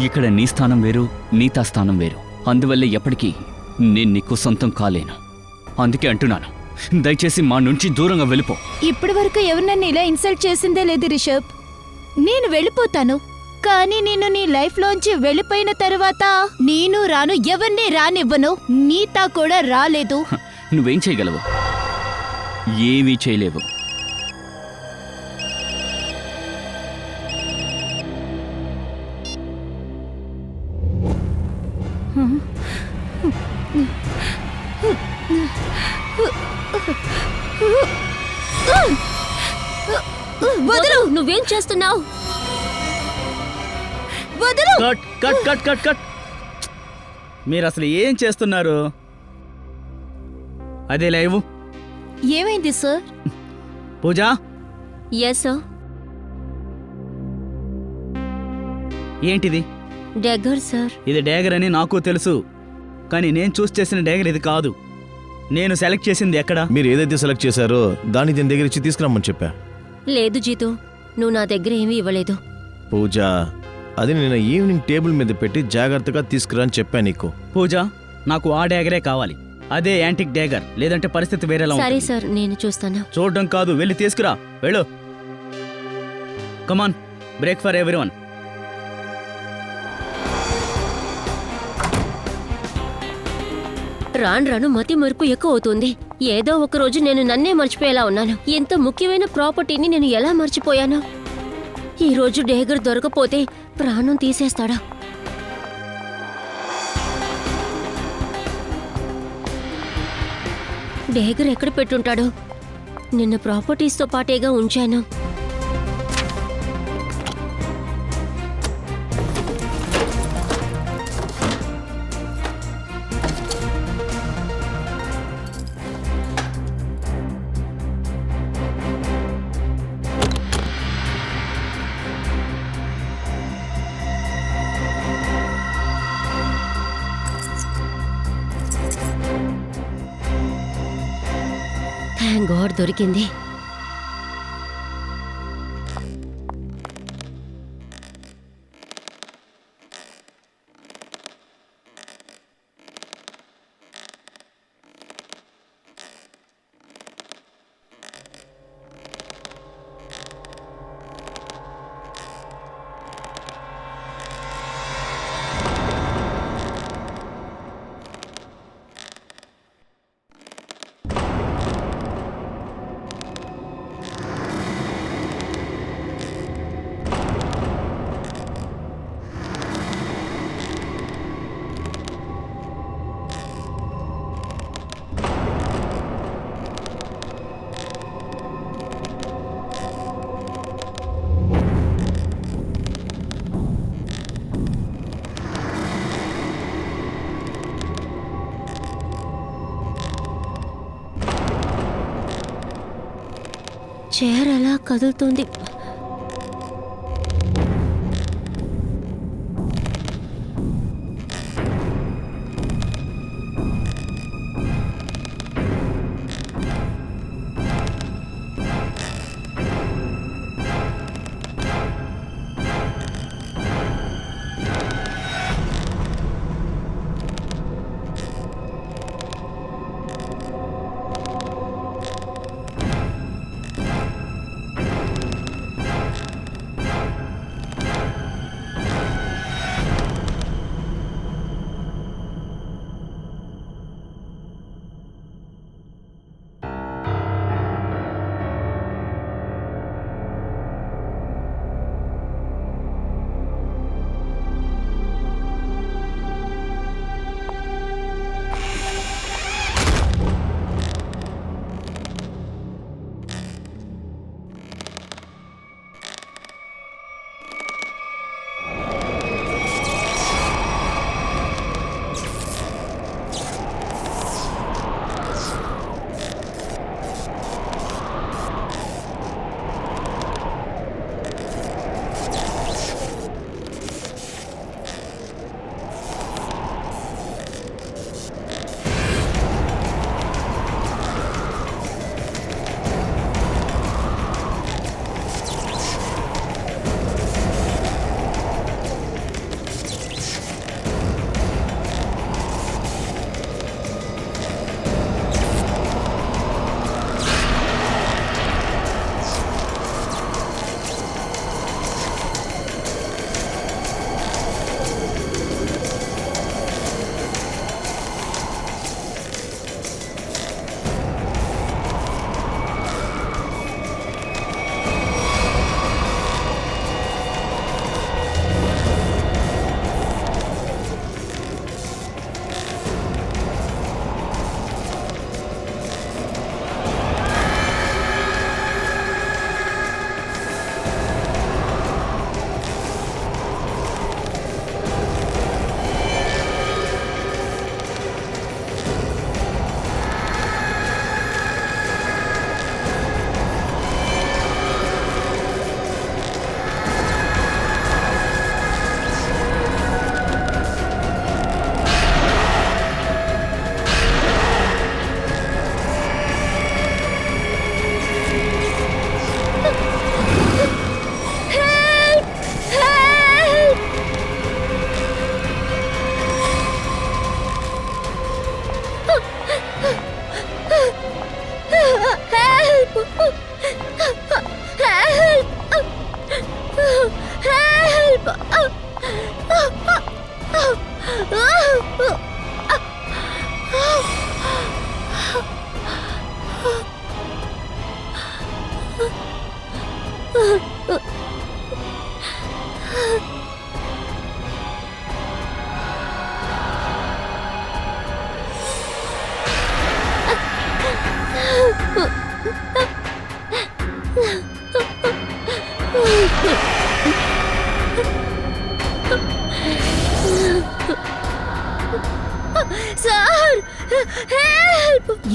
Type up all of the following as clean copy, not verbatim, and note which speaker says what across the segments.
Speaker 1: ఇక్కడ నీ స్థానం వేరు, నీతా స్థానం వేరు. అందువల్లే ఎప్పటికీ నేను నీకు సొంతం కాలేను. అందుకే అంటున్నాను, దయచేసి మా నుంచి దూరంగా వెళ్ళిపో.
Speaker 2: ఇప్పటి వరకు ఎవరు నన్ను ఇలా ఇన్సల్ట్ చేసిందే లేదు రిషబ్. నేను వెళ్ళిపోతాను, కానీ నేను నీ లైఫ్ లోంచి వెళ్ళిపోయిన తర్వాత నేను రాను, ఎవరిని రానివ్వను. నీతా కూడా రాలేదు.
Speaker 1: నువ్వేం చేయగలవు? ఏమీ చేయలేవు.
Speaker 2: వదలు!
Speaker 3: నువ్వేం చేస్తున్నావు?
Speaker 2: వదలు!
Speaker 4: Cut cut cut cut cut. మీరు అసలు ఏం చేస్తున్నారు? అదే లైవ్.
Speaker 2: ఏమైంది సార్?
Speaker 4: పూజ,
Speaker 3: ఎస్ సార్.
Speaker 4: ఏంటిది?
Speaker 3: డెగ్గర్ సార్.
Speaker 4: ఇది డేగర్ అని నాకు తెలుసు, కానీ నేను చూస్ చేసిన డేగర్ ఇది కాదు. నేను సెలెక్ట్ చేసింది ఎక్కడ?
Speaker 5: మీరు ఏదైతే సెలెక్ట్ చేశారో దాన్ని దీని దగ్గర ఇచ్చి తీసుకురమ్మని చెప్పా.
Speaker 3: లేదు జీతు, నువ్వు నా దగ్గర ఏమీ ఇవ్వలేదు.
Speaker 5: పూజ, అది నేను ఈవినింగ్ టేబుల్ మీద పెట్టి జాగ్రత్తగా తీసుకురా అని చెప్పా నీకు.
Speaker 4: పూజ, నాకు ఆ డేగరే కావాలి. అదే యాంటిక్ డేగర్, లేదంటే పరిస్థితి వేరేలా
Speaker 3: సరే
Speaker 4: ఉంటుంది.
Speaker 3: సార్, నేను చూస్తాను.
Speaker 4: చూడడం కాదు, వెళ్ళి తీసుకురా. వెళ్ళు. కమాన్, బ్రేక్ ఫర్ ఎవ్రీవన్.
Speaker 3: రాను రాను మతి మరుపు ఎక్కువ అవుతుంది. ఏదో ఒక రోజు నేను నన్నే మర్చిపోయేలా ఉన్నాను. ఇంత ముఖ్యమైన ప్రాపర్టీని నేను ఎలా మర్చిపోయాను? ఈ రోజు డేగర్ దొరకపోతే ప్రాణం తీసేస్తాడా? డేగర్ ఎక్కడ పెట్టుంటాడు? నిన్న ప్రాపర్టీస్తో పాటేగా ఉంచాను. థ్యాంక్ గాడ్ దొరికింది. చైర్ అలా కదులుతుంది.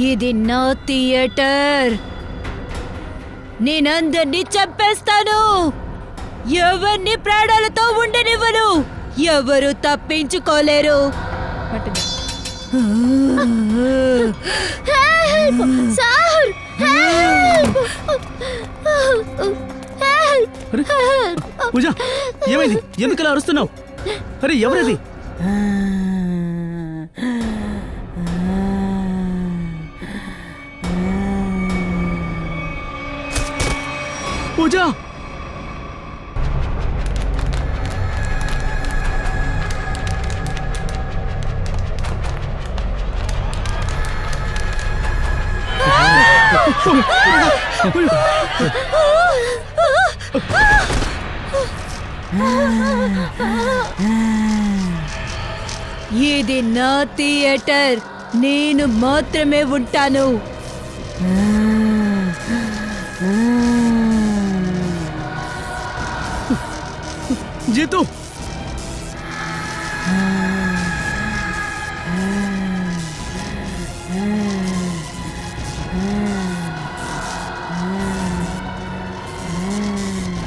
Speaker 2: ఇది నా థియేటర్. నేనందరినీ చంపేస్తాను. ఎవరిని ప్రాణాలతో ఉండనివ్వను. ఎవరు తప్పించుకోలేరు.
Speaker 4: పూజ, ఏమైంది? ఎందుకు ఇలా అరుస్తున్నావు? అరే ఎవరది? పూజ,
Speaker 2: ఇది నా థియేటర్. నేను మాత్రమే ఉంటాను.
Speaker 4: జీతు,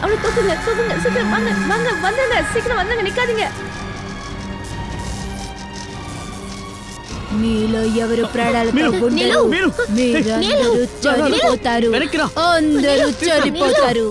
Speaker 3: அவனை தூக்குங்க, தூக்குங்க, சீக்கிரம் வாங்க, வாங்க, வந்துங்க, சீக்கிரம் வந்துங்க, நிக்காதீங்க.
Speaker 2: మీలో ఎవరు ప్రాణాలతో ఉండరు.
Speaker 4: మీరు
Speaker 2: మీరందరూ చనిపోతారు.
Speaker 4: వెనక్కి రా.
Speaker 2: అందరూ చనిపోతారు.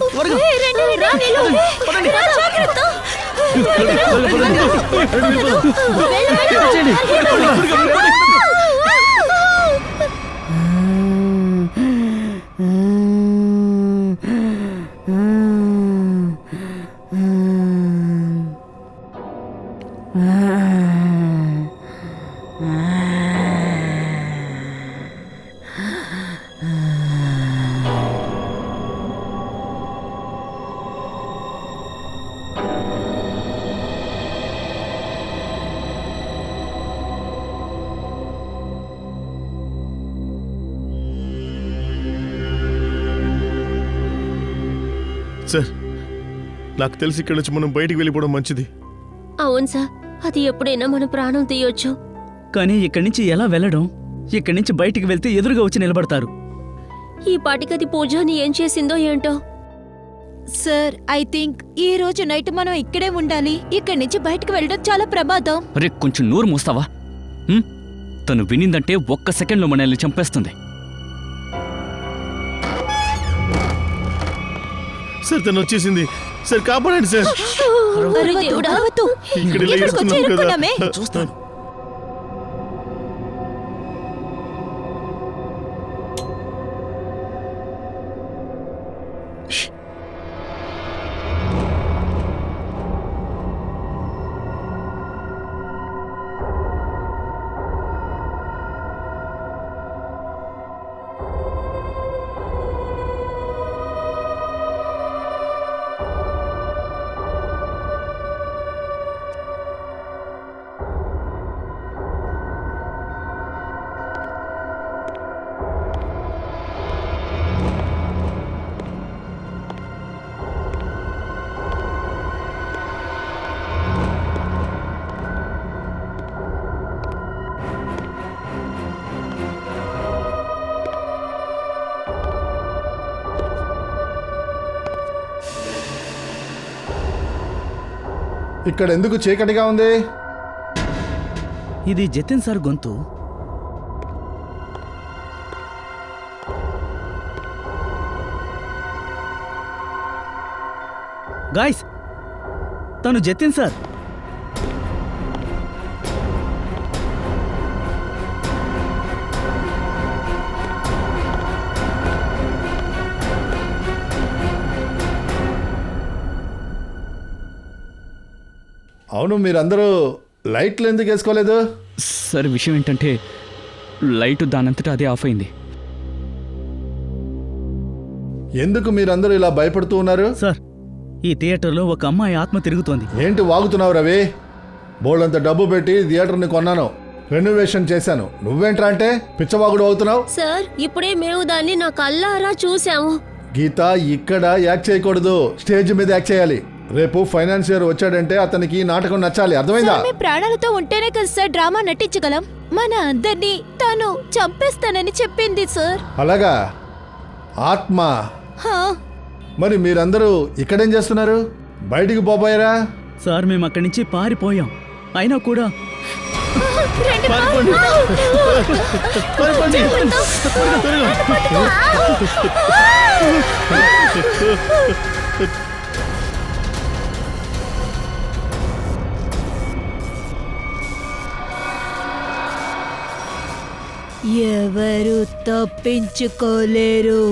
Speaker 5: సార్, నాకు తెలిసి ఇక్కడ నుంచి మనం బయటికి వెళ్ళిపోవడం మంచిది.
Speaker 3: అవును సార్, అది ఎప్పుడైనా మన ప్రాణం తీయొచ్చు.
Speaker 4: కానీ ఇక్కడి నుంచి ఎలా వెళ్ళడం? ఇక్కడి నుంచి బయటికి వెళ్తే ఎదురుగా వచ్చి నిలబడతారు.
Speaker 3: ఈ పాటికది పూజని ఏం చేసిందో ఏంటో.
Speaker 2: సార్, ఐ థింక్ ఈ రోజు నైట్ మనం ఇక్కడే ఉండాలి. ఇక్కడి నుంచి బయటకు వెళ్ళడం చాలా ప్రమాదం.
Speaker 1: అరే కొంచెం నోరు మూస్తావా? తను వినిందంటే ఒక్క సెకండ్లో మనల్ని చంపేస్తుంది.
Speaker 5: సార్, తను వచ్చేసింది. సార్, కాపాడండి సార్.
Speaker 3: అరే దేవుడా.
Speaker 2: అరవద్దు.
Speaker 5: ఇక్కడ ఇలా
Speaker 2: ఇక్కడికి వచ్చి
Speaker 5: ఇరుక్కున్నాం కదా.
Speaker 2: ఇరుక్కున్నామే.
Speaker 4: చూస్తాను.
Speaker 6: ఇక్కడ ఎందుకు చీకటిగా ఉంది?
Speaker 4: ఇది జతిన్ సార్ గొంతు. గాయ్స్, తను జతిన్ సార్.
Speaker 6: అవును, మీరందరూ లైట్లు ఎందుకు వేసుకోలేదు?
Speaker 1: సార్, విషయం ఏంటంటే లైటు దానంతటా అదే ఆఫ్ అయింది.
Speaker 6: ఎందుకు మీరందరూ ఇలా భయపడుతూ ఉన్నారు?
Speaker 4: సార్, ఈ థియేటర్లో ఒక అమ్మాయి ఆత్మ తిరుగుతోంది.
Speaker 6: ఏంటి వాగుతున్నావు రవి? బోల్డంత డబ్బు పెట్టి థియేటర్ని కొన్నాను, రెనోవేషన్ చేశాను. నువ్వేంట్రా అంటే పిచ్చవాగుడు అవుతున్నావు?
Speaker 3: సార్, ఇప్పుడే మేము దాన్ని నా కళ్ళారా చూసాము.
Speaker 6: గీత, ఇక్కడ యాక్ట్ చేయకూడదు, స్టేజ్ మీద యాక్ట్ చేయాలి. రేపు ఫైనాన్షియర్ వచ్చాడంటే అతనికి ఈ నాటకం నచ్చాలి, అర్థమైందా?
Speaker 2: సార్, మీ ప్రాణాలతో ఉంటేనే కదా సార్ డ్రామా నటించగలం. మన అందరినీ తాను చంపేస్తానని చెప్పింది సార్.
Speaker 6: అలాగా? ఆత్మ?
Speaker 2: హా,
Speaker 6: మరి మీరందరూ ఇక్కడేం చేస్తున్నారు? బయటికి పోబోయారా?
Speaker 4: సార్ మేము అక్కడి నుంచి పారిపోయాం, అయినా కూడా
Speaker 2: రండి బా. ఎవరు తప్పించుకోలేరు.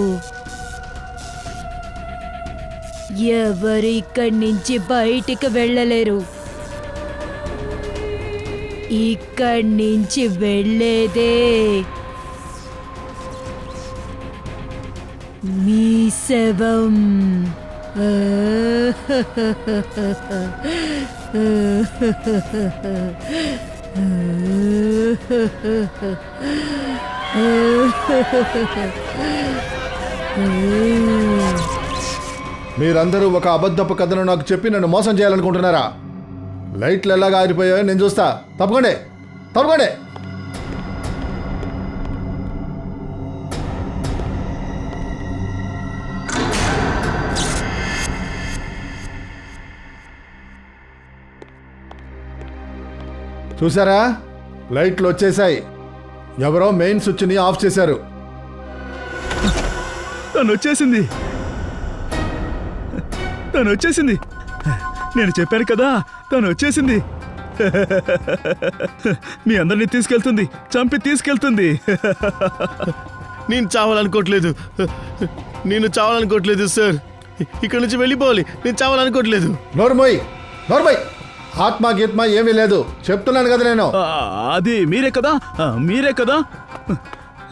Speaker 2: ఎవరు ఇక్కడి నుంచి బయటికి వెళ్ళలేరు. ఇక్కడి నుంచి వెళ్ళేదే మీ శవం.
Speaker 6: మీరందరూ ఒక అబద్ధపు కథను నాకు చెప్పి నన్ను మోసం చేయాలనుకుంటున్నారా? లైట్లు ఎలాగా ఆరిపోయాయో నేను చూస్తా. తప్పకండి, తప్పకండి. చూసారా, లైట్లు వచ్చేసాయి. ఎవరో మెయిన్ స్విచ్ని ఆఫ్ చేశారు.
Speaker 4: తను వచ్చేసింది, తను వచ్చేసింది. నేను చెప్పాను కదా, తను వచ్చేసింది. మీ అందరినీ తీసుకెళ్తుంది, చంపి తీసుకెళ్తుంది.
Speaker 5: నేను చావాలనుకోవట్లేదు, నేను చావాలనుకోవట్లేదు సార్. ఇక్కడ నుంచి వెళ్ళిపోవాలి, నేను చావాలనుకోవట్లేదు.
Speaker 6: నోర్మోయ్, నోర్మోయ్. ఆత్మ గీత్మ ఏమీ లేదు, చెప్తున్నాను కదా నేను.
Speaker 4: అది మీరే కదా, మీరే కదా.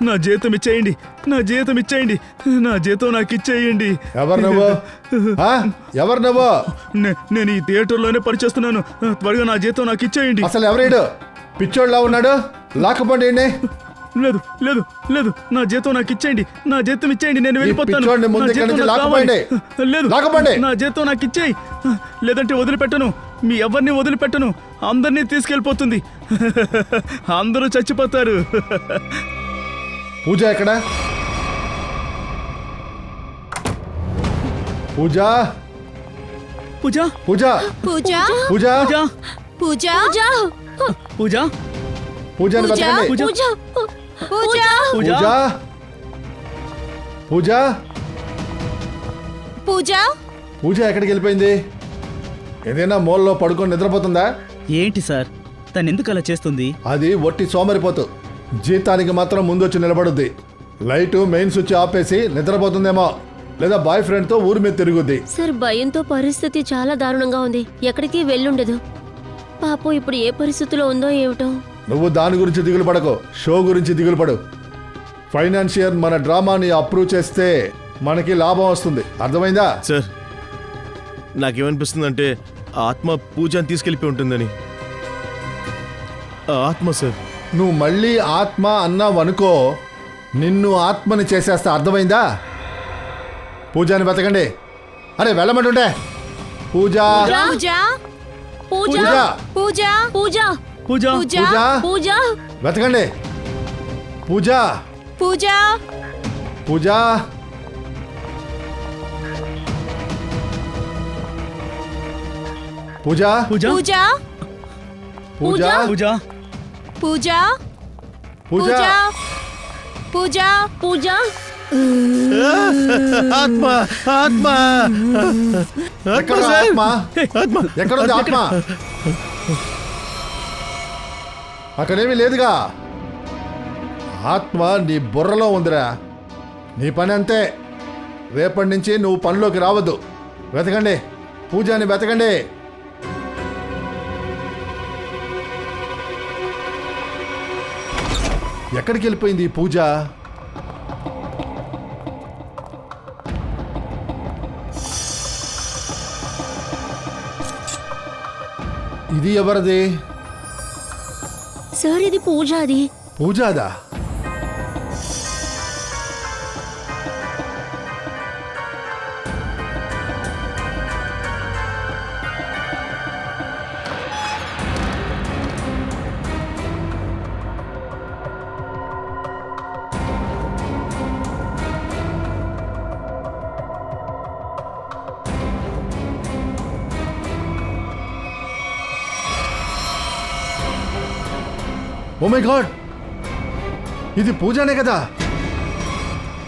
Speaker 4: నా జీతం ఇచ్చేయండి, నా జీతం ఇచ్చేయండి, నా జీతం నాకు ఇచ్చేయండి.
Speaker 6: ఎవరు నువ్వు? ఆ? ఎవరు నువ్వు?
Speaker 4: నేను ఈ థియేటర్లోనే పనిచేస్తున్నాను. త్వరగా నా జీతం నాకు ఇచ్చేయండి.
Speaker 6: అసలు ఎవరీడు? పిచ్చోళ్ళ ఉన్నాడు. లాకపోండి.
Speaker 4: లేదు లేదు లేదు, నా జీతం నాకు ఇచ్చేయండి, నా జీతం ఇచ్చేయండి, నేను వెళ్ళిపోతాను.
Speaker 6: పిచ్చోడిని ముందు
Speaker 4: నా
Speaker 6: ఇక్కడి
Speaker 4: జీతం
Speaker 6: నుంచి
Speaker 4: నాకు
Speaker 6: లాక్కపోండి.
Speaker 4: కావాలి. లేదు,
Speaker 6: లాక్కపోండి.
Speaker 4: నా జీతం నాకు ఇచ్చేయి, లేదంటే వదిలిపెట్టను. మీ ఎవరిని వదిలిపెట్టను, అందరినీ తీసుకెళ్ళిపోతుంది. అందరూ చచ్చిపోతారు.
Speaker 6: పూజ ఎక్కడ? పూజ,
Speaker 4: పూజ
Speaker 6: పూజ,
Speaker 2: పూజ
Speaker 6: పూజ,
Speaker 4: పూజ
Speaker 2: పూజ
Speaker 4: పూజ
Speaker 6: పూజని
Speaker 2: పూజ,
Speaker 6: బతకండి.
Speaker 4: పూజ
Speaker 3: పూజ
Speaker 2: పూజ
Speaker 4: పూజ
Speaker 6: పూజ, పూజ,
Speaker 2: పూజ.
Speaker 6: పూజ ఎక్కడికి వెళ్ళిపోయింది? ఏదైనా మూలలో పడుకొని నిద్రపోతుందా?
Speaker 4: ఏంటి సార్, తను ఎందుకు అలా చేస్తుంది?
Speaker 6: అది ఒట్టి సోమరిపోతు. జీతానికి మాత్రం ముందొచ్చి నిలబడుద్ది. లైటు మెయిన్ స్విచ్ ఆపేసి నిద్రపోతుందేమో, లేదా బాయ్ ఫ్రెండ్తో ఊరి మీద తిరుగుద్ది.
Speaker 3: సార్, భయంతో పరిస్థితి చాలా దారుణంగా ఉంది. ఎక్కడికి వెళ్ళుండదు. పాపం ఇప్పుడు ఏ పరిస్థితిలో ఉందో ఏమిటో.
Speaker 6: నువ్వు దాని గురించి దిగులు పడకు, షో గురించి దిగులు పడు. ఫైనాన్షియర్ మన డ్రామాని అప్రూవ్ చేస్తే మనకి లాభం వస్తుంది, అర్థమైందా?
Speaker 5: సార్, నాకేమనిపిస్తుందంటే ఆ ఆత్మ పూజని తీసుకెళ్ళిపోయి ఉంటుందని. ఆ ఆత్మ సార్.
Speaker 6: నువ్వు మళ్ళీ ఆత్మ అన్నావనుకో, నిన్ను ఆత్మని చేసేస్తా, అర్థమైందా? పూజని బతకండి. అరే వెళ్ళమంటుంటే. పూజ,
Speaker 2: పూజ
Speaker 3: పూజ
Speaker 6: పూజ,
Speaker 2: పూజ
Speaker 3: పూజ
Speaker 4: పూజ
Speaker 2: పూజ
Speaker 6: పూజ,
Speaker 3: పూజ
Speaker 6: బతకండి. పూజ,
Speaker 2: పూజ
Speaker 6: పూజ, పూజ,
Speaker 4: పూజ
Speaker 2: పూజ
Speaker 6: పూజ,
Speaker 4: పూజ
Speaker 2: పూజ
Speaker 6: పూజ.
Speaker 2: పూజ
Speaker 3: పూజ
Speaker 5: ఆత్మ, ఆత్మ,
Speaker 6: ఎక్కడ
Speaker 5: ఆత్మ సార్.
Speaker 6: ఆత్మ?
Speaker 5: ఆత్మ
Speaker 6: ఎక్కడుంది ఆత్మ? అక్కడేమీ లేదుగా. ఆత్మ నీ బుర్రలో ఉందిరా. నీ పని అంతే. రేపటి నుంచి నువ్వు పనిలోకి రావద్దు. వెతకండి, పూజని వెతకండి. ఎక్కడికి వెళ్ళిపోయింది ఈ పూజ? ఇది ఎవరిది?
Speaker 3: సార్, ఇది పూజ. అది
Speaker 6: పూజాదా? ఓ మై గాడ్, ఇది పూజానే కదా?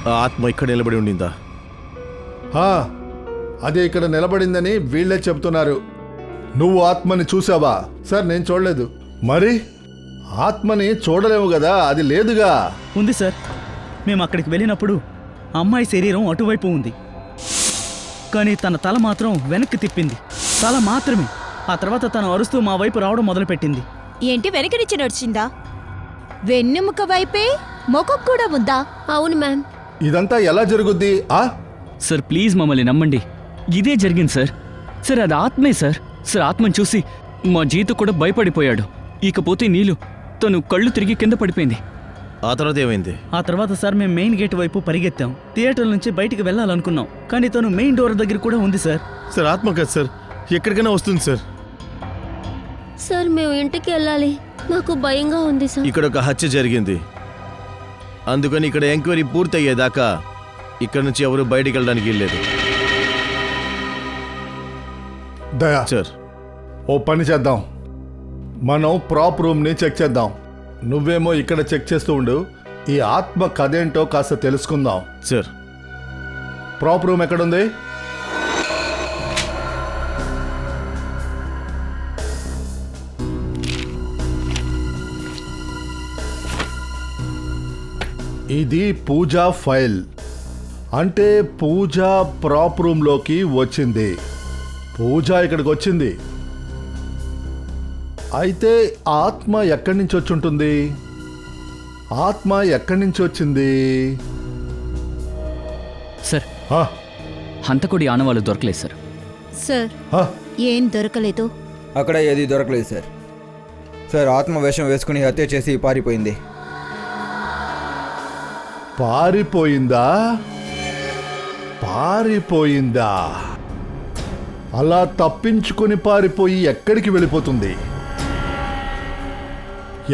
Speaker 5: ఆ ఆత్మ ఇక్కడ నిలబడి ఉండిందా?
Speaker 6: హా, అదే ఇక్కడ నిలబడిందని వీళ్ళే చెప్తున్నారు. నువ్వు ఆత్మని చూసావా? సార్ నేను చూడలేదు. మరి ఆత్మని చూడలేము కదా, అది లేదుగా.
Speaker 4: ఉంది సార్. మేము అక్కడికి వెళ్ళినప్పుడు అమ్మాయి శరీరం అటువైపు ఉంది, కానీ తన తల మాత్రం వెనక్కి తిప్పింది. తల మాత్రమే. ఆ తర్వాత తను అరుస్తూ మా వైపు రావడం మొదలుపెట్టింది.
Speaker 2: ఏంటి వెనక నుంచి నడిచిందా? వెన్నెముక వైపే మొఖం కూడా ఉందా?
Speaker 3: అవును మ్యామ్.
Speaker 6: ఇదంతా ఎలా జరుగుద్ది?
Speaker 1: సార్ ప్లీజ్ మమ్మల్ని నమ్మండి, ఇదే జరిగింది సార్. సార్ అది ఆత్మే సార్. సార్ ఆత్మను చూసి మా జీతు కూడా భయపడిపోయాడు. ఇకపోతే నీళ్ళు, తను కళ్ళు తిరిగి కింద పడిపోయింది.
Speaker 5: ఆ తర్వాత ఏమైంది?
Speaker 4: ఆ తర్వాత సార్ మేము మెయిన్ గేట్ వైపు పరిగెత్తాం. థియేటర్ నుంచి బయటికి వెళ్ళాలనుకున్నాం, కానీ తను మెయిన్ డోర్ దగ్గర కూడా ఉంది సార్.
Speaker 5: సార్ ఆత్మ కాదు సార్, ఎక్కడికైనా వస్తుంది సార్.
Speaker 3: సార్ మేము ఇంటికి వెళ్ళాలి, నాకు భయంగా ఉంది సార్.
Speaker 5: ఇక్కడ ఒక హత్య జరిగింది, అందుకని ఇక్కడ ఎంక్వైరీ పూర్తయ్యేదాకా ఇక్కడ నుంచి ఎవరు బయటికి వెళ్ళడానికి వెళ్ళలేదు.
Speaker 6: దయా
Speaker 5: సార్
Speaker 6: ఓ పని చేద్దాం, మనం ప్రాప్ రూమ్ని చెక్ చేద్దాం. నువ్వేమో ఇక్కడ చెక్ చేస్తూ ఉండు, ఈ ఆత్మ కథేంటో కాస్త తెలుసుకుందాం.
Speaker 5: సార్
Speaker 6: ప్రాప్ రూమ్ ఎక్కడుంది? ఇది పూజా ఫైల్. అంటే పూజ ప్రాప్ రూమ్లోకి వచ్చింది. పూజ ఇక్కడికి వచ్చింది. అయితే ఆత్మ ఎక్కడి నుంచి వచ్చి ఉంటుంది? ఆత్మ ఎక్కడి నుంచి వచ్చింది?
Speaker 1: సార్
Speaker 6: హా,
Speaker 1: హంతకుడి ఆనవాళ్ళు దొరకలేదు సార్.
Speaker 2: సార్
Speaker 6: హా,
Speaker 2: ఏం దొరకలేదు.
Speaker 7: అక్కడ ఏది దొరకలేదు సార్. సార్ ఆత్మ వేషం వేసుకుని హత్య చేసి పారిపోయింది.
Speaker 6: పారిపోయిందా? పారిపోయిందా? అలా తప్పించుకొని పారిపోయి ఎక్కడికి వెళ్ళిపోతుంది?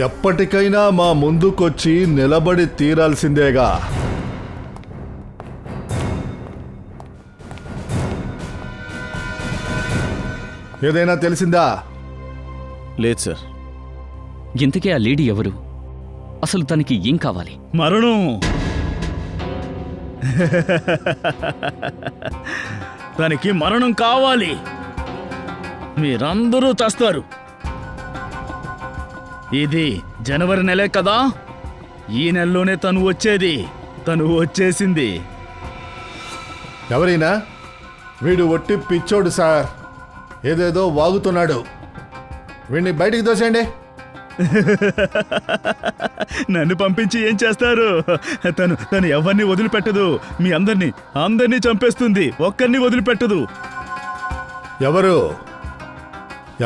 Speaker 6: ఎప్పటికైనా మా ముందుకొచ్చి నిలబడి తీరాల్సిందేగా. ఏదైనా తెలిసిందా?
Speaker 5: లేదు సార్.
Speaker 1: ఇంతకీ ఆ లేడీ ఎవరు? అసలు తనకి ఏం కావాలి?
Speaker 4: మరణం. తనకి మరణం కావాలి. మీరందరూ చస్తారు. ఇది జనవరి నెలే కదా, ఈ నెలలోనే తను వచ్చేది. తను వచ్చేసింది.
Speaker 6: ఎవరైనా? వీడు ఒట్టి పిచ్చోడు సార్, ఏదేదో వాగుతున్నాడు. వీడిని బయటికి దోసేయండి.
Speaker 4: నన్ను పంపించి ఏం చేస్తారు? తను ఎవరిని వదిలిపెట్టదు. మీ అందరినీ చంపేస్తుంది. ఒక్కరిని వదిలిపెట్టదు.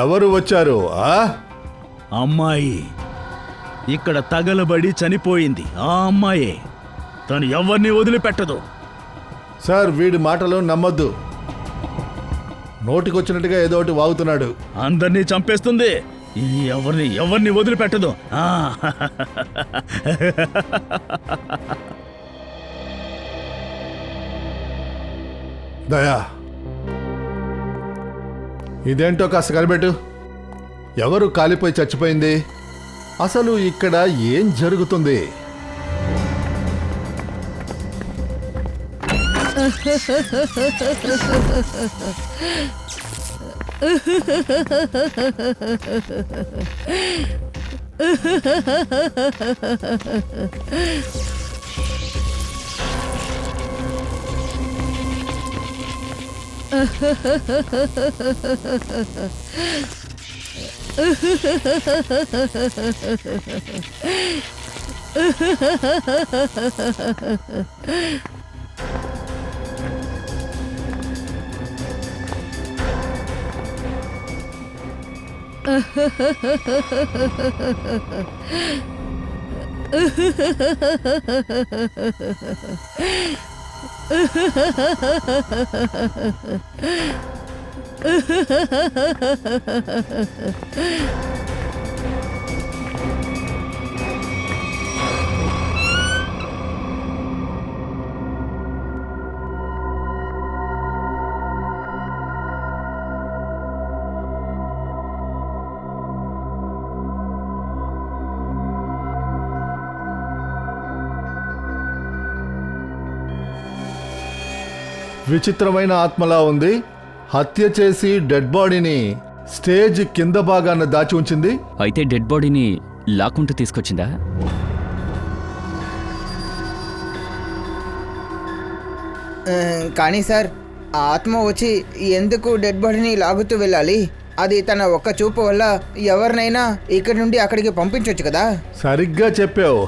Speaker 6: ఎవరు వచ్చారు?
Speaker 4: అమ్మాయి ఇక్కడ తగలబడి చనిపోయింది. ఆ అమ్మాయే. తను ఎవరిని వదిలిపెట్టదు.
Speaker 6: సార్ వీడి మాటలు నమ్మొద్దు. నోటికొచ్చినట్టుగా ఏదో ఒకటి వాగుతున్నాడు.
Speaker 4: అందరినీ చంపేస్తుంది. ఎవరిని వదిలిపెట్టదు.
Speaker 6: దయా, ఇదేంటో కాస్త కనిపెట్టు. ఎవరు కాలిపోయి చచ్చిపోయింది? అసలు ఇక్కడ ఏం జరుగుతుంది? విచిత్రమైన ఆత్మలా ఉంది. హత్య చేసి డెడ్ బాడీని స్టేజ్ కింద భాగాన దాచి ఉంచింది.
Speaker 1: అయితే డెడ్ బాడీని లాక్కుంటూ తీసుకొచ్చిందా?
Speaker 7: కానీ సార్ ఆ ఆత్మ వచ్చి ఎందుకు డెడ్ బాడీని లాగుతూ వెళ్ళాలి? అది తన ఒక్క చూపు వల్ల ఎవరినైనా ఇక్కడి నుండి అక్కడికి పంపించవచ్చు కదా.
Speaker 6: సరిగ్గా చెప్పావు.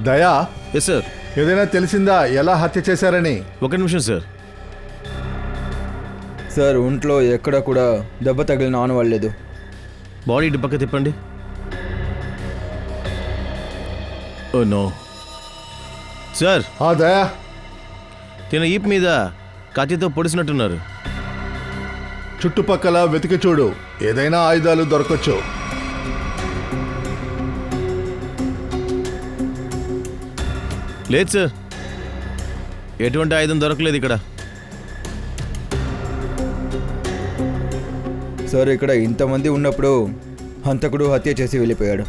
Speaker 6: దయా,
Speaker 5: ఎస్ సార్.
Speaker 6: ఏదైనా తెలిసిందా ఎలా హత్య చేశారని?
Speaker 5: ఒక నిమిషం సార్.
Speaker 7: సార్ ఒంట్లో ఎక్కడ కూడా దెబ్బ తగిలిన ఆనవాళ్ళలేదు.
Speaker 5: బాడీ ఇటు పక్క తిప్పండి. ఓ నో సార్,
Speaker 6: ఆ దయా,
Speaker 5: తిన ఈప్ మీద కత్తితో పొడిసినట్టున్నారు.
Speaker 6: చుట్టుపక్కల వెతికి చూడు, ఏదైనా ఆయుధాలు దొరకొచ్చు.
Speaker 5: లేదు సార్, ఎటువంటి ఆయుధం దొరకలేదు ఇక్కడ.
Speaker 7: సార్ ఇక్కడ ఇంతమంది ఉన్నప్పుడు హంతకుడు హత్య చేసి వెళ్ళిపోయాడు.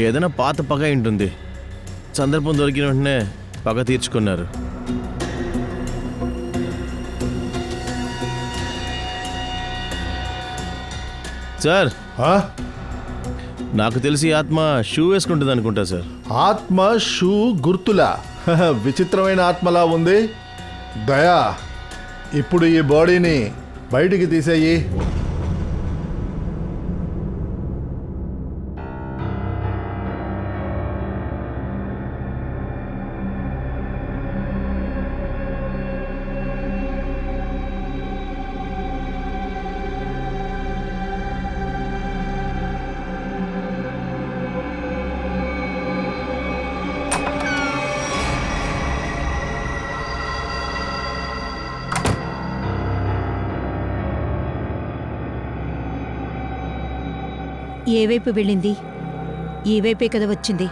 Speaker 5: ఏదైనా పాత పగ ఉంటుంది. సందర్భం దొరికిన వెంటనే పగ తీర్చుకున్నారు. సార్,
Speaker 6: ఆ?
Speaker 5: నాకు తెలిసి ఆత్మ షూ వేసుకుంటుంది అనుకుంటా సార్.
Speaker 6: ఆత్మ షూ గుర్తులా? విచిత్రమైన ఆత్మలా ఉంది. దయా, ఇప్పుడు ఈ బాడీని బయటికి తీసేయి.
Speaker 2: ఏ వైపు వెళ్ళింది? ఈ వైపే కదా వచ్చింది.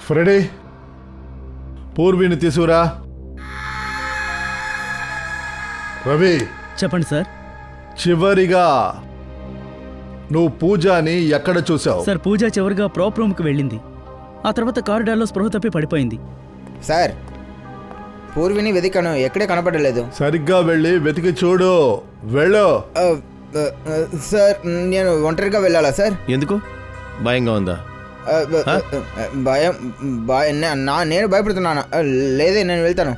Speaker 2: ఫ్రెడీ, పూర్విని తీసుకురా. రవి,
Speaker 4: చెప్పండి సార్.
Speaker 6: చివరిగా నువ్వు పూజని ఎక్కడ చూసావు?
Speaker 4: సార్ పూజ చివరిగా ప్రాప్ రూమ్కి వెళ్ళింది. ఆ తర్వాత కారిడార్లో స్పృహ తప్పి పడిపోయింది.
Speaker 7: సార్ పూర్విని వెతికాను, ఎక్కడే కనపడలేదు.
Speaker 6: సరిగ్గా వెళ్ళి వెతికి చూడు. వెళ్ళు.
Speaker 7: సార్ నేను ఒంటరిగా వెళ్ళాలా సార్?
Speaker 5: ఎందుకు? భయంగా ఉందా?
Speaker 7: భయం నేను భయపడుతున్నాను. లేదే, నేను వెళ్తాను.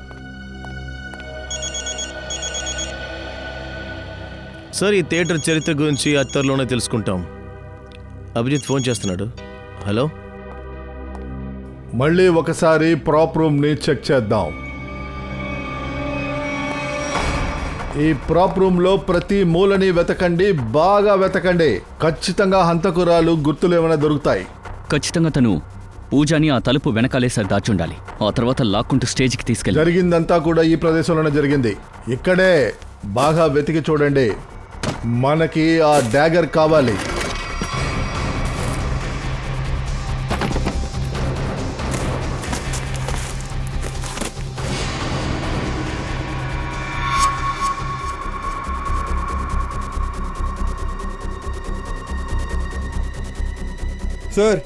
Speaker 5: సార్, ఈ థియేటర్ చరిత్ర గురించి అత్తర్లోనే తెలుసుకుంటాం. అభిజిత్ ఫోన్ చేస్తున్నాడు. హలో,
Speaker 6: మళ్ళీ ఒకసారి ప్రాప్ రూమ్ని చెక్ చేద్దాం. ఈ ప్రాప్ రూమ్లో ప్రతి మూలని వెతకండి, బాగా వెతకండి. ఖచ్చితంగా హంతకురాలు గుర్తులు ఏమైనా దొరుకుతాయి.
Speaker 1: ఖచ్చితంగా తను పూజని ఆ తలుపు వెనకాలేసారి దాచుండాలి. ఆ తర్వాత లాక్కుంటూ స్టేజ్కి తీసుకెళ్ళి.
Speaker 6: జరిగిందంతా కూడా ఈ ప్రదేశంలోనే జరిగింది. ఇక్కడే బాగా వెతికి చూడండి. మనకి ఆ డాగర్ కావాలి.
Speaker 7: సార్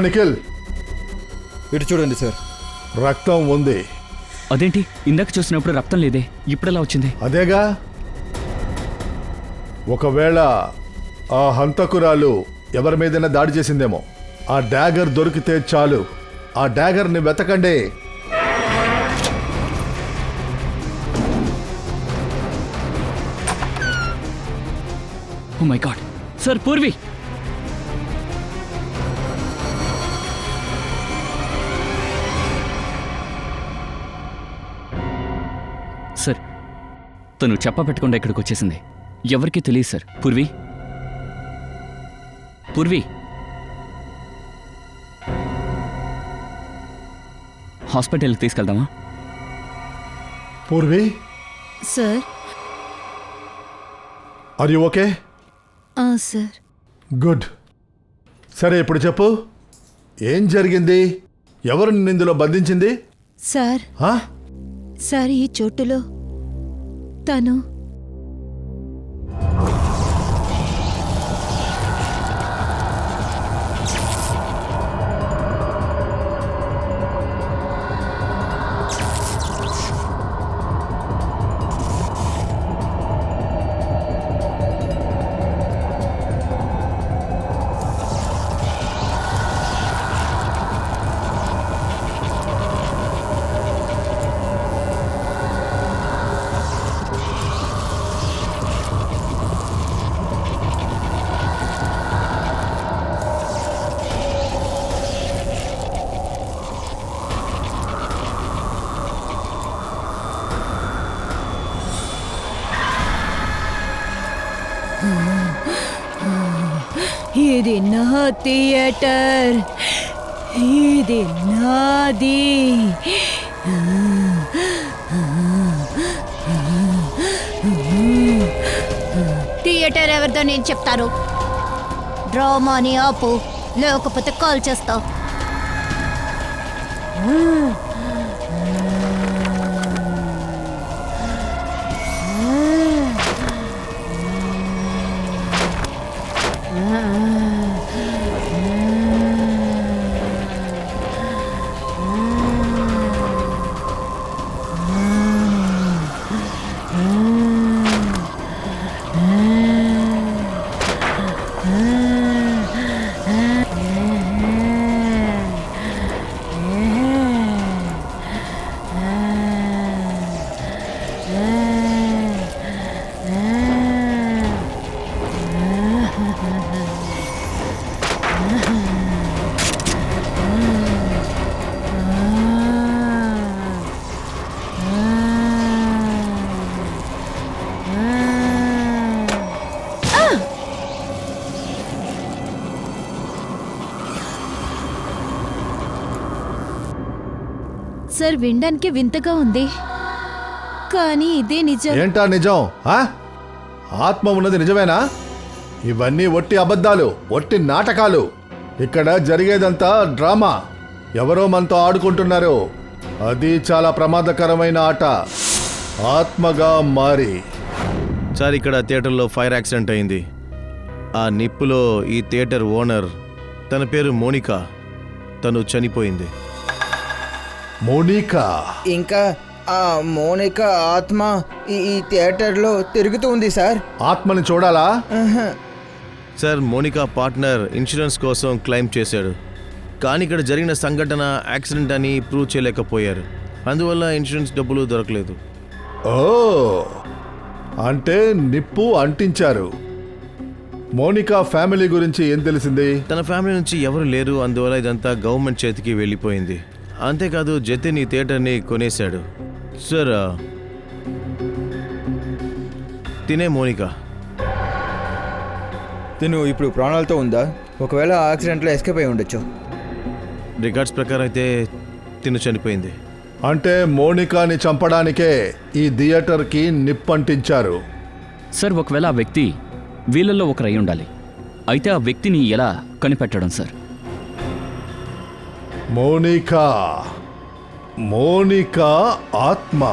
Speaker 6: నిఖిల్,
Speaker 7: ఇటు చూడండి సార్.
Speaker 6: రక్తం ఉంది.
Speaker 1: అదేంటి, ఇందాక చూసినప్పుడు రక్తం లేదే, ఇప్పుడెలా వచ్చింది?
Speaker 6: అదేగా, ఒకవేళ ఆ హంతకురాలు ఎవరి మీదైనా దాడి చేసిందేమో. ఆ డాగర్ దొరికితే చాలు. ఆ డాగర్ని వెతకండి.
Speaker 1: Oh my god sir Purvi sir తను చెప్ప పెట్టకుండా ఇక్కడికి వచ్చేసింది. ఎవరికీ తెలియదు సార్. పూర్వి పూర్వి హాస్పిటల్కి తీసుకెళ్దామా?
Speaker 6: Purvi,
Speaker 2: sir.
Speaker 6: Are you okay?
Speaker 2: Sir.
Speaker 6: Good. సరే, ఇప్పుడు చెప్పు, ఏం జరిగింది? ఎవరు నిన్ను ఇందులో బంధించింది?
Speaker 2: సార్
Speaker 6: ఆ?
Speaker 2: సార్, ఈ చోటులో తను ఇది నా థియేటర్, ఇది నాది. థియేటర్ ఎవరిదో నేను చెప్తాను. డ్రామాని ఆపు, లేకపోతే కాల్ చేస్తావు. సార్, వినడానికి వింతగా ఉంది, కానీ ఇదే నిజం.
Speaker 6: ఏంటా నిజం? ఆ? ఆత్మ ఉన్నది నిజమేనా? ఇవన్నీ ఒట్టి అబద్ధాలు, ఒట్టి నాటకాలు. ఇక్కడ జరిగేదంతా డ్రామా. ఎవరో మనతో ఆడుకుంటున్నారు. అది చాలా ప్రమాదకరమైన ఆట, ఆత్మగా మారి.
Speaker 5: సార్, ఇక్కడ థియేటర్లో ఫైర్ యాక్సిడెంట్ అయింది. ఆ నిప్పులో ఈ థియేటర్ ఓనర్, తన పేరు మోనికా, తను చనిపోయింది.
Speaker 6: మోనికా?
Speaker 7: ఇంకా ఆ మోనికా ఆత్మ ఈ థియేటర్లో తిరుగుతూ ఉంది సార్.
Speaker 6: ఆత్మని చూడాలా?
Speaker 5: సార్, మోనికా పార్ట్నర్ ఇన్సూరెన్స్ కోసం క్లెయిమ్ చేశాడు, కానీ ఇక్కడ జరిగిన సంఘటన యాక్సిడెంట్ అని ప్రూవ్ చేయలేకపోయారు. అందువల్ల ఇన్సూరెన్స్ డబ్బులు దొరకలేదు.
Speaker 6: ఓ, అంటే నిప్పు అంటించారు. మోనికా ఫ్యామిలీ గురించి ఏం తెలిసింది?
Speaker 5: తన ఫ్యామిలీ నుంచి ఎవరు లేరు, అందువల్ల ఇదంతా గవర్నమెంట్ చేతికి వెళ్ళిపోయింది. అంతేకాదు, జతిన్ ఈ థియేటర్ని కొనేశాడు. సార్, తినే మోనికా.
Speaker 7: తిను ఇప్పుడు ప్రాణాలతో ఉందా? ఒకవేళ యాక్సిడెంట్లో ఎస్కేప్ అయి ఉండొచ్చు.
Speaker 5: రికార్డ్స్ ప్రకారం అయితే తిను చనిపోయింది.
Speaker 6: అంటే మోనికాని చంపడానికే ఈ థియేటర్కి నిప్పంటించారు.
Speaker 1: సార్, ఒకవేళ ఆ వ్యక్తి వీళ్ళల్లో ఒకరు అయి ఉండాలి. అయితే ఆ వ్యక్తిని ఎలా కనిపెట్టడం సార్?
Speaker 6: మోనికా, మోనికా ఆత్మ.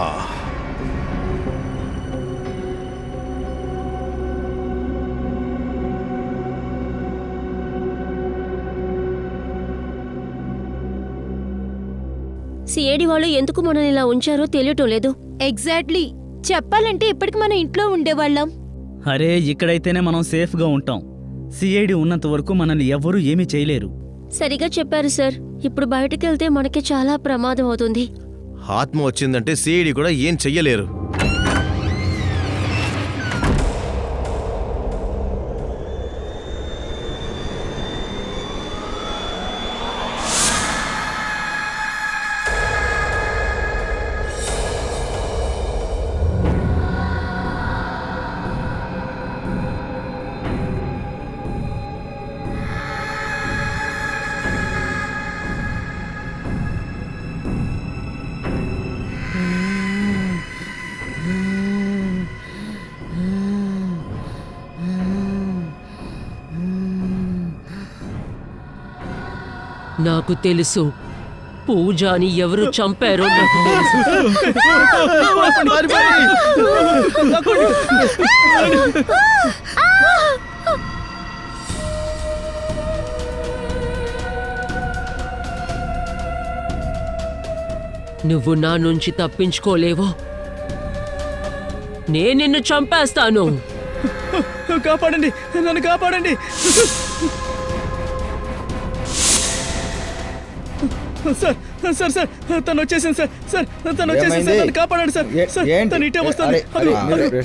Speaker 3: సిఐడి వాళ్ళు ఎందుకు మనల్ని ఇలా ఉంచారో తెలియటం లేదు.
Speaker 2: ఎగ్జాక్ట్లీ. చెప్పాలంటే ఇప్పటికి మనం ఇంట్లో ఉండేవాళ్ళం.
Speaker 4: అరే, ఇక్కడైతేనే మనం సేఫ్గా ఉంటాం. సిఐడి ఉన్నంత వరకు మనల్ని ఎవ్వరూ ఏమీ చేయలేరు.
Speaker 3: సరిగా చెప్పారు సార్. ఇప్పుడు బయటకెళ్తే మనకి చాలా ప్రమాదం అవుతుంది.
Speaker 5: ఆత్మ వచ్చిందంటే సిఐడి కూడా ఏం చెయ్యలేరు.
Speaker 8: నాకు తెలుసు పూజాని ఎవరు చంపారో నాకు తెలుసు. నువ్వు నా నుంచి తప్పించుకోలేవో నేను నిన్ను చంపేస్తాను.
Speaker 1: కాపాడండి, నన్ను కాపాడండి. సార్ సార్ సార్ తను వచ్చేసింది సార్. సార్ తను వచ్చేసింది సార్. నన్ను కాపాడండి సార్. సార్ తను ఇటే వస్తుంది.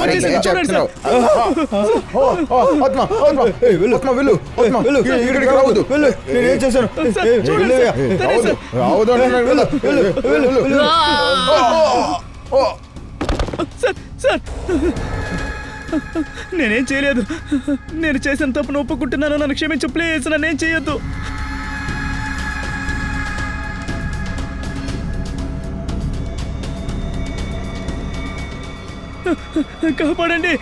Speaker 1: వచ్చేసింది, చూడండి సార్.
Speaker 7: నేనేం చేశాను?
Speaker 1: తనే సార్. సార్ సార్ నేనేం చేయలేదు. నేను చేసిన తప్పును ఒప్పుకుంటున్నాను. నన్ను క్షమించు ప్లీజ్. నన్నేం చేయొద్దు. కాపాడండి.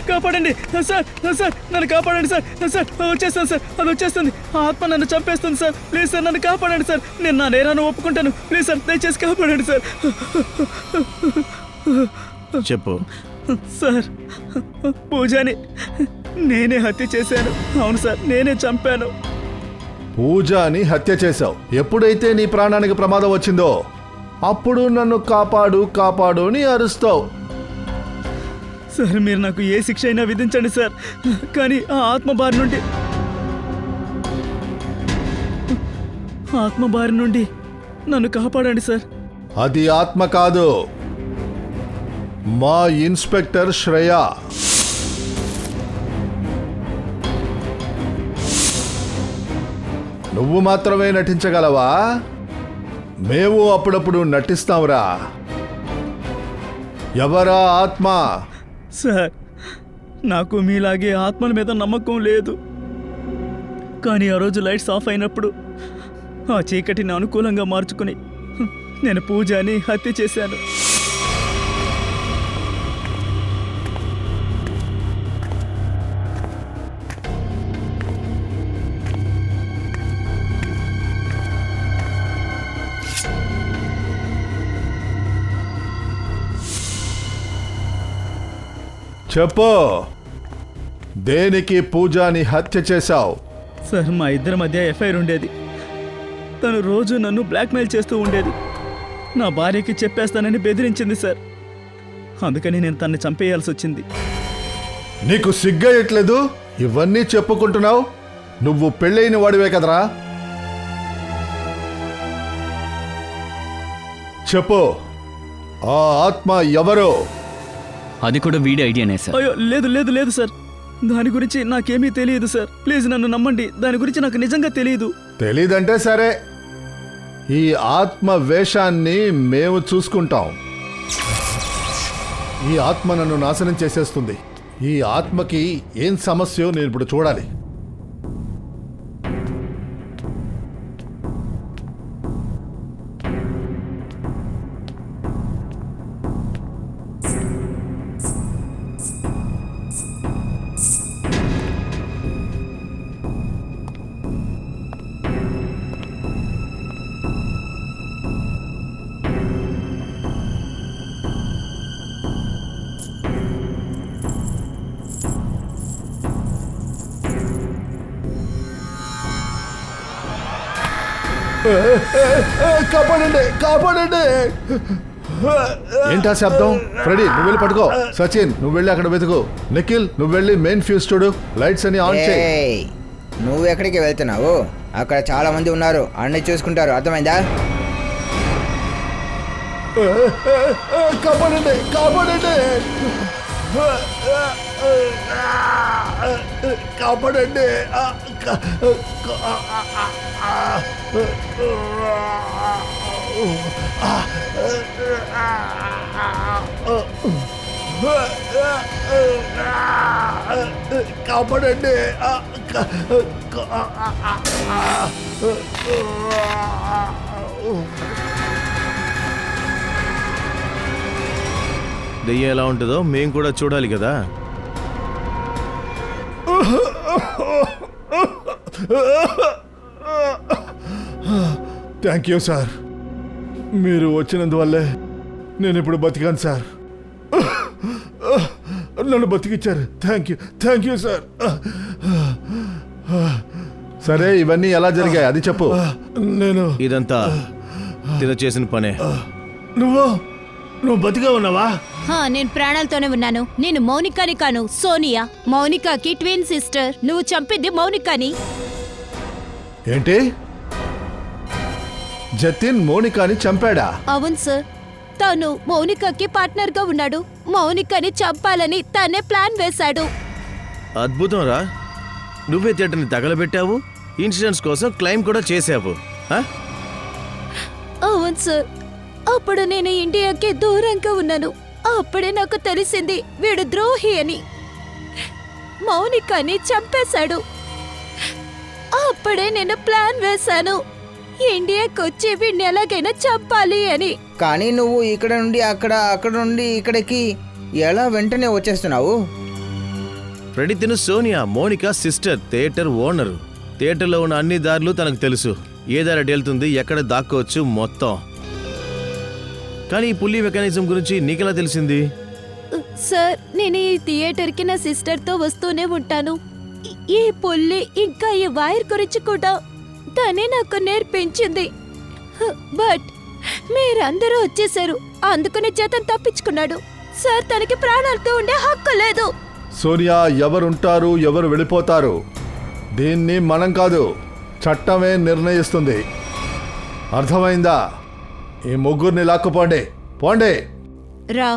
Speaker 1: కాపాడండి సార్. సార్ నన్ను కాపాడండి సార్. సార్ వచ్చేస్తాను సార్. అది వచ్చేస్తుంది. ఆ ఆత్మ నన్ను చంపేస్తుంది సార్. ప్లీజ్ సార్ నన్ను కాపాడండి సార్. నేను నా నేరాన్ని ఒప్పుకుంటాను. ప్లీజ్ సార్ దయచేసి కాపాడండి సార్.
Speaker 5: చెప్పు.
Speaker 1: సార్ పూజాని నేనే హత్య చేశాను. అవును సార్, నేనే చంపాను.
Speaker 6: పూజాని హత్య చేశావు. ఎప్పుడైతే నీ ప్రాణానికి ప్రమాదం వచ్చిందో అప్పుడు నన్ను కాపాడు కాపాడు అని అరుస్తావు.
Speaker 1: సార్ మీరు నాకు ఏ శిక్ష అయినా విధించండి సార్, కానీ ఆ ఆత్మ బారి నుండి నన్ను కాపాడండి సార్.
Speaker 6: అది ఆత్మ కాదు, మా ఇన్స్పెక్టర్ శ్రేయ. నువ్వు మాత్రమే నటించగలవా? మేము అప్పుడప్పుడు నటిస్తాంరా. ఎవరా ఆత్మ?
Speaker 1: సార్ నాకు మీలాగే ఆత్మల మీద నమ్మకం లేదు, కానీ ఆ రోజు లైట్స్ ఆఫ్ అయినప్పుడు ఆ చీకటిని అనుకూలంగా మార్చుకుని నేను పూజని హత్య చేశాను.
Speaker 6: చెప్పు, దేనికి పూజాని హత్య చేశావు?
Speaker 1: సార్ మా ఇద్దరి మధ్య ఎఫ్ఐఆర్ ఉండేది. తను రోజు నన్ను బ్లాక్మెయిల్ చేస్తూ ఉండేది. నా భార్యకి చెప్పేస్తానని బెదిరించింది సార్. అందుకని నేను తన్ని చంపేయాల్సి వచ్చింది.
Speaker 6: నీకు సిగ్గేయట్లేదు? ఇవన్నీ చెప్పుకుంటున్నావు. నువ్వు పెళ్ళైన వాడివే కదరా. చెప్పు, ఆ ఆత్మ ఎవరో?
Speaker 1: అది కూడా వీడి ఐడియానే సార్. అయ్యో లేదు లేదు లేదు సార్, దాని గురించి నాకేమీ తెలియదు సార్. ప్లీజ్ నన్ను నమ్మండి. దాని గురించి నాకు నిజంగా తెలియదు.
Speaker 6: తెలీదంటే సరే, ఈ ఆత్మ వేషాన్ని మేము చూసుకుంటాం. ఈ ఆత్మ నన్ను నాశనం చేసేస్తుంది. ఈ ఆత్మకి ఏం సమస్యో నేను ఇప్పుడు చూడాలి. కాపాడండి, కాపాడండి. ఏంటా శబ్దం? ఫ్రెడీ నువ్వు వెళ్ళి పట్టుకో. సచిన్ నువ్వు వెళ్ళి అక్కడ వెతుకు. నిఖిల్ నువ్వు వెళ్ళి మెయిన్ ఫ్యూజ్ చూడు. లైట్స్ అన్ని ఆన్ చేయి.
Speaker 7: ఏయ్, నువ్వు ఎక్కడికి వెళ్తున్నావు? అక్కడ చాలా మంది ఉన్నారు, అన్ని చూసుకుంటారు. అర్థమైందా?
Speaker 6: కాపాడండి, కాపాడండి, కాపాడండి. కాపాడండి.
Speaker 5: దెయ్యం ఎలా ఉంటుందో మేము కూడా చూడాలి కదా.
Speaker 6: Thank you sir. మీరు వచ్చినందువల్లే నేను ఇప్పుడు బతికాను సార్. నన్ను బతికిచ్చారు. Thank you sir. సరే, ఇవన్నీ ఎలా జరిగాయి అది చెప్పు. నేను
Speaker 5: ఇదంతా తిన చేసిన పనే.
Speaker 6: నువ్వు బతిగా ఉన్నావా?
Speaker 2: నేను ప్రాణాలతోనే ఉన్నాను. నేను మౌనికాని కాను, సోనియా. మౌనికాకి twin sister. నువ్వు చంపింది మౌనికాని.
Speaker 6: ఏంటి? జతిన్ మౌనికాని చంపాడా?
Speaker 2: అవును సార్. తను మౌనికాకి పార్ట్నర్ గా ఉన్నాడు. మౌనికాని చంపాలని తనే ప్లాన్ వేశాడు.
Speaker 5: అద్భుతం రా. నువ్వే థియేటర్ని తగలబెట్టావు, ఇన్సూరెన్స్ కోసం క్లెయిమ్ కూడా చేసావు.
Speaker 2: అవును సార్. అప్పుడు నేను ఇండియాకి దూరంగా ఉన్నాను. అప్పుడే నాకు తెలిసింది వీడు ద్రోహి అని. మౌనికాని చంపేశాడు. అప్పుడే నేను ప్లాన్ వేశాను, ఇండియాకి వచ్చి వీడిని ఎలాగైనా చంపాలి అని.
Speaker 7: కానీ నువ్వు ఇక్కడ నుండి అక్కడ నుండి ఇక్కడికి ఎలా వెంటనే వచ్చేస్తున్నావు?
Speaker 5: ఫ్రెడీ తిను Sonia, Monica sister, theatre owner. థియేటర్లో ఉన్న అన్ని దారులు తనకు తెలుసు. ఏ దారి వెళ్తుంది, ఎక్కడ దాక్కోవచ్చు మొత్తం. కానీ ఈ పుల్లి మెకానిజం గురించి నీకెలా తెలిసింది?
Speaker 2: సార్, నేను ఈ థియేటర్కి నా సిస్టర్తో వస్తూనే ఉంటాను. ఈ పుల్లి ఇంకా ఈ వైర్ గురించి కూడా తనే నాకు నేర్పించింది. బట్ మీరందరూ వచ్చేసారు, అందుకని జతన్ తప్పించుకున్నాడు. సార్, తనకి ప్రాణాలతో ఉండే హక్కు లేదు.
Speaker 6: సోనియా, ఎవరుంటారు ఎవరు వెళ్ళిపోతారు దీన్ని మనం కాదు, చట్టమే నిర్ణయిస్తుంది. అర్థమైందా? ఈ ముగ్గురిని లాక్కుపోండి. పోండి.
Speaker 2: రా.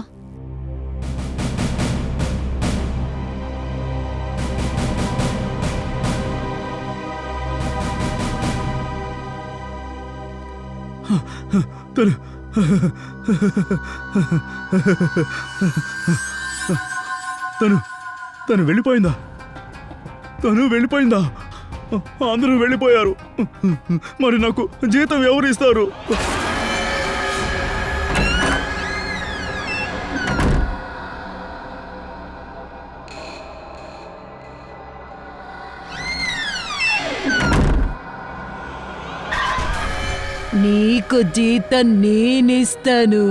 Speaker 1: తను వెళ్ళిపోయిందా? అందరూ వెళ్ళిపోయారు. మరి నాకు జీతం ఎవరు ఇస్తారు?
Speaker 9: నీకు జీతం నేనిస్తాను.